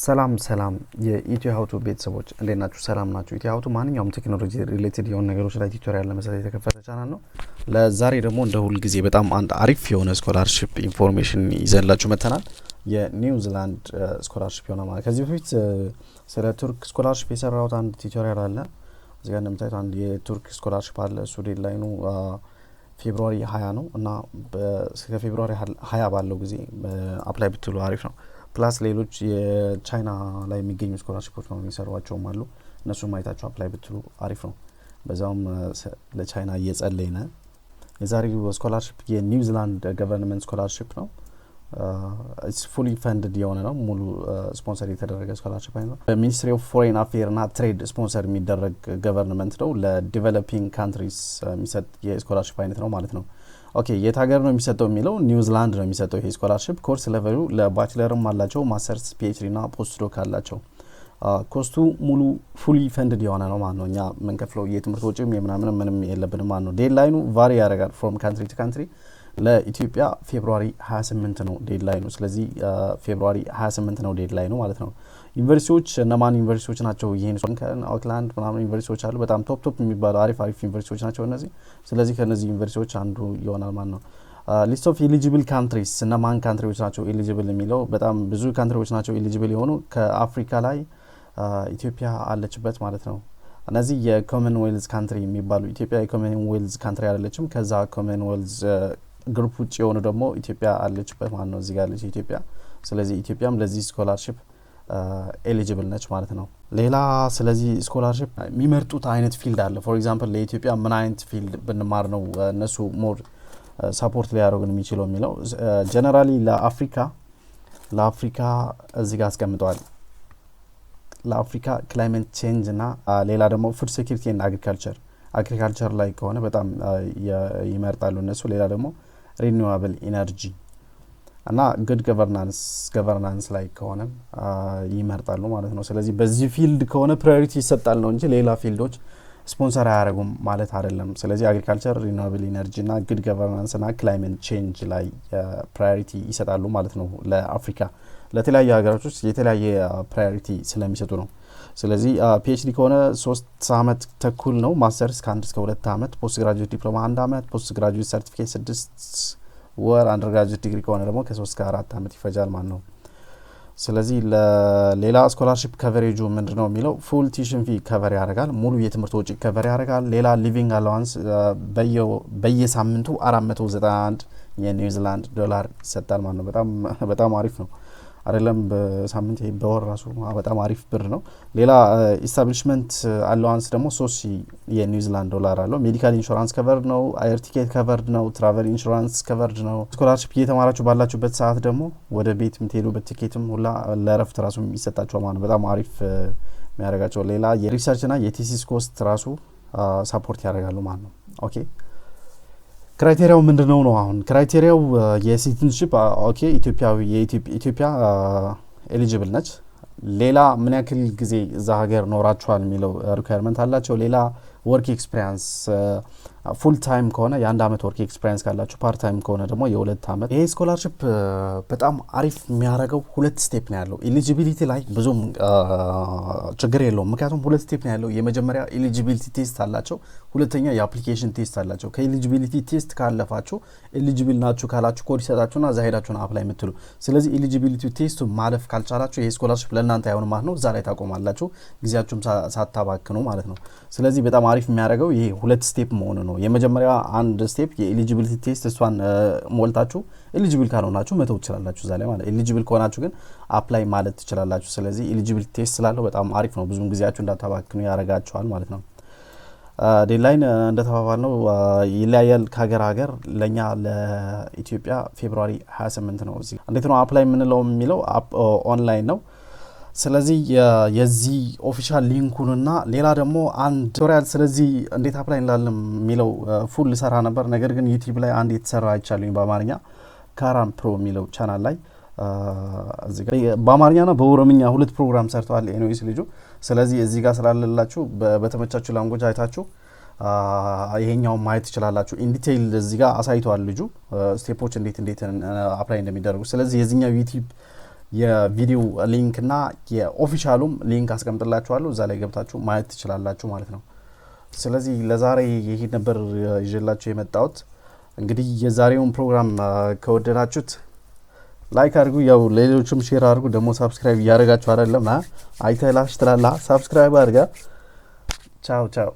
ሰላም የኢትዮ ሃውቱ ቤተሰቦች እንዴት ናችሁ? ሰላም ናችሁ? ኢትዮ ሃውቱ ማንኛውም ቴክኖሎጂ ሪሌትድ የሆኑ ነገሮች ላይ ቲዩቶሪያል ለመስራት የተከፈተ ቻናል ነው። ለዛሬ ደግሞ እንደ ሁሉ ጊዜ በጣም አንድ አሪፍ የሆነ ስኮላርሺፕ ኢንፎርሜሽን ይዘንላችሁ መተናል። የኒውዝላንድ ስኮላርሺፕ የሆነ ማለት ከዚህ በፊት ስለ ቱርክ ስኮላርሺፕ የሰራሁት አንድ ቲዩቶሪያል አለ። እዚህ ጋር እንደምታዩት አንድ የቱርክ ስኮላርሺፕ አለ። እሱ ዴድላይኑ ፌብሩዋሪ 20 ነው እና እስከ ፌብሩዋሪ 20 ባለው ጊዜ አፕላይ ብትሉ አሪፍ ነው። ፕላስ ሌሎች የቻይና ላይ የሚገኙ ስኮላርሺፖች ነው የሚሰሯቸውም አሉ። እነሱም ማየታቸው አፕላይ ብትሉ አሪፍ ነው። በዛውም ለቻይና እየጸለይነ የዛሬው ስኮላርሺፕ የኒውዝላንድ ገቨርንመንት ስኮላርሺፕ ነው። ኢትስ ፉሊ ፈንድድ የሆነ ነው። ሙሉ ስፖንሰር የተደረገ ስኮላርሺፕ ነው። ሚኒስትሪ ኦፍ ፎሬን አፌር እና ትሬድ ስፖንሰር የሚደረግ ገቨርንመንት ነው። ለዲቨሎፒንግ ካንትሪስ የሚሰጥ የስኮላርሺፕ አይነት ነው ማለት ነው። ኦኬ የት ሀገር ነው የሚሰጠው የሚለው ኒውዝላንድ ነው የሚሰጠው። ይሄ ስኮላርሺፕ ኮርስ ሌቨሉ ለባችለርም አላቸው፣ ማስተርስ፣ ፒኤችዲ እና ፖስት ዶክ አላቸው። ኮስቱ ሙሉ ፉሊ ፈንድድ የሆነ ነው ማለት ነው። እኛ የምንከፍለው የትምህርት ወጪም የምናምን ምንም የለብንም ማለት ነው። ዴድላይኑ ቫሪ ያደርጋል ፍሮም ካንትሪ ቱ ካንትሪ። ለኢትዮጵያ ፌብሩዋሪ 28 ነው ዴድላይኑ። ስለዚህ ፌብሩዋሪ 28 ነው ዴድላይኑ ማለት ነው። ዩኒቨርሲቲዎች እነማን ዩኒቨርሲቲዎች ናቸው? ይሄን አውክላንድ ምናምን ዩኒቨርሲቲዎች አሉ። በጣም ቶፕ የሚባሉ አሪፍ ዩኒቨርሲቲዎች ናቸው እነዚህ። ስለዚህ ከነዚህ ዩኒቨርሲቲዎች አንዱ ይሆናል ማለት ነው። ሊስት ኦፍ ኤሊጂብል ካንትሪስ እነማን ካንትሪዎች ናቸው ኤሊጂብል የሚለው በጣም ብዙ ካንትሪዎች ናቸው ኤሊጂብል የሆኑ። ከአፍሪካ ላይ ኢትዮጵያ አለችበት ማለት ነው። እነዚህ የኮመንዌልዝ ካንትሪ የሚባሉ ኢትዮጵያ የኮመንዌልዝ ካንትሪ አይደለችም። ከዛ ኮመንዌልዝ ግሩፕ ውጭ የሆኑ ደግሞ ኢትዮጵያ አለችበት ማለት ነው። እዚህ ጋር አለች ኢትዮጵያ። ስለዚህ ኢትዮጵያም ለዚህ ስኮላርሺፕ ኤሊጂብል ነች ማለት ነው። ሌላ ስለዚህ ስኮላርሺፕ የሚመርጡት አይነት ፊልድ አለ። ፎር ኤግዛምፕል ለኢትዮጵያ ምን አይነት ፊልድ ብንማር ነው እነሱ ሞር ሰፖርት ሊያደርጉን የሚችለው የሚለው ጀነራሊ ለአፍሪካ እዚህ ጋር አስቀምጠዋል። ለአፍሪካ ክላይሜት ቼንጅ እና ሌላ ደግሞ ፉድ ሴኩሪቲ እና አግሪካልቸር ላይ ከሆነ በጣም ይመርጣሉ እነሱ። ሌላ ደግሞ ሪኒዌብል ኢነርጂ እና ጉድ ገቨርናንስ ላይ ከሆነ ይመርጣሉ ማለት ነው። ስለዚህ በዚህ ፊልድ ከሆነ ፕራዮሪቲ ይሰጣል ነው እንጂ ሌላ ፊልዶች ስፖንሰር አያደርጉም ማለት አይደለም። ስለዚህ አግሪካልቸር፣ ሪኒዌብል ኢነርጂ እና ጉድ ገቨርናንስ እና ክላይሜት ቼንጅ ላይ ፕራዮሪቲ ይሰጣሉ ማለት ነው። ለአፍሪካ ለተለያዩ ሀገሮች ውስጥ የተለያየ ፕራዮሪቲ ስለሚሰጡ ነው። ስለዚህ ፒኤችዲ ከሆነ 3 አመት ተኩል ነው። ማስተርስ ከ1 እስከ 2 አመት፣ ፖስት ግራጁዌት ዲፕሎማ 1 አመት፣ ፖስት ግራጁዌት ሰርቲፊኬት 6 ወር፣ አንደር ግራጁዌት ዲግሪ ከሆነ ደግሞ ከ3 እስከ 4 አመት ይፈጃል ማለት ነው። ስለዚህ ለሌላ ስኮላርሺፕ ከቨሬጁ ምንድነው የሚለው ፉል ቲዩሽን ፊ ከቨር ያደርጋል። ሙሉ የትምህርት ወጪ ከቨር ያደርጋል። ሌላ ሊቪንግ አላዋንስ በየሳምንቱ 491 የኒውዚላንድ ዶላር ይሰጣል ማለት ነው። በጣም አሪፍ ነው አይደለም? በሳምንት በወር ራሱ በጣም አሪፍ ብር ነው። ሌላ ኢስታብሊሽመንት አላዋንስ ደግሞ 3000 የኒውዚላንድ ዶላር አለው። ሜዲካል ኢንሹራንስ ከቨርድ ነው። አየር ቲኬት ከቨርድ ነው። ትራቨል ኢንሹራንስ ከቨርድ ነው። ስኮላርሺፕ እየተማራችሁ ባላችሁበት ሰዓት ደግሞ ወደ ቤት የምትሄዱበት ቲኬትም ሁላ ለረፍት ራሱ የሚሰጣቸው ማለት በጣም አሪፍ የሚያደርጋቸው። ሌላ የሪሰርች እና የቲሲስ ኮስት ራሱ ሳፖርት ያደርጋሉ ማለት ነው። ኦኬ ክራይቴሪያው ምንድነው ነው? አሁን ክራይቴሪያው የሲቲዝንሺፕ ኦኬ ኢትዮጵያ ኤሊጂብል ነች። ሌላ ምን ያክል ጊዜ እዛ ሀገር ኖራችኋል የሚለው ሪኳየርመንት አላቸው። ሌላ ወርክ ኤክስፒሪየንስ ፉል ታይም ከሆነ የ1 አመት ወርክ ኤክስፒሪየንስ ካላችሁ፣ ፓርት ታይም ከሆነ ደግሞ የ2 አመት። ይሄ ስኮላርሺፕ በጣም አሪፍ የሚያደርገው 2 ስቴፕ ነው ያለው። ኤሊጂቢሊቲ ላይ ብዙም ችግር የለውም፣ ምክንያቱም 2 ስቴፕ ነው ያለው። የመጀመሪያ ኤሊጂቢሊቲ ቴስት አላቸው፣ ሁለተኛ የአፕሊኬሽን ቴስት አላቸው። ከኤሊጂቢሊቲ ቴስት ካለፋችሁ ኤሊጂብል ናችሁ ካላችሁ ኮድ ይሰጣችሁና እዛ ሄዳችሁና አፕላይ የምትሉ። ስለዚህ ኤሊጂቢሊቲ ቴስቱ ማለፍ ካልቻላችሁ ይሄ ስኮላርሺፕ ለእናንተ አይሆንም ማለት ነው። እዛ ላይ ታቆማላችሁ፣ ጊዜያችሁም ሳታባክኑ ማለት ነው። ስለዚህ በጣም አሪፍ የሚያደርገው ይሄ 2 ስቴፕ መሆኑ ነው። የመጀመሪያ አንድ ስቴፕ የኤሊጂቢሊቲ ቴስት፣ እሷን ሞልታችሁ ኤሊጂብል ካልሆናችሁ መተው ትችላላችሁ እዛ ላይ ማለት። ኤሊጂብል ከሆናችሁ ግን አፕላይ ማለት ትችላላችሁ። ስለዚህ ኤሊጂቢሊቲ ቴስት ስላለው በጣም አሪፍ ነው። ብዙም ጊዜያችሁ እንዳታባክኑ ያደርጋችኋል ማለት ነው። ዴድላይን እንደተባባል ነው ይለያያል ከሀገር ሀገር። ለኛ ለኢትዮጵያ ፌብሩዋሪ 28 ነው። እዚህ እንዴት ነው አፕላይ የምንለው የሚለው ኦንላይን ነው። ስለዚህ የዚህ ኦፊሻል ሊንኩንና ሌላ ደግሞ አንድ ቱቶሪያል ስለዚህ እንዴት አፕላይ እንላለን የሚለው ፉል ሰራ ነበር። ነገር ግን ዩቲዩብ ላይ አንድ የተሰራ አይቻለኝ በአማርኛ ካራም ፕሮ የሚለው ቻናል ላይ እዚህ ጋር በአማርኛና በኦሮምኛ 2 ፕሮግራም ሰርተዋል ኤኒዌይስ ልጁ። ስለዚህ እዚህ ጋር ስላለላችሁ በተመቻችሁ ላንጉዌጅ አይታችሁ ይሄኛው ማየት ትችላላችሁ። ኢን ዲቴይል እዚህ ጋር አሳይቷል ልጁ ስቴፖች እንዴት አፕላይ እንደሚደረጉ። ስለዚህ የዚህኛው ዩቲዩብ የቪዲዮ ሊንክ እና የኦፊሻሉም ሊንክ አስቀምጥላችኋለሁ እዛ ላይ ገብታችሁ ማየት ትችላላችሁ ማለት ነው። ስለዚህ ለዛሬ ይሄ ነበር ይዤላችሁ የመጣሁት። እንግዲህ የዛሬውን ፕሮግራም ከወደዳችሁት ላይክ አድርጉ፣ ያው ሌሎችም ሼር አድርጉ። ደግሞ ሰብስክራይብ እያደረጋችሁ አይደለም አይተላሽ ትላላ ሰብስክራይብ አድርጋ። ቻው ቻው።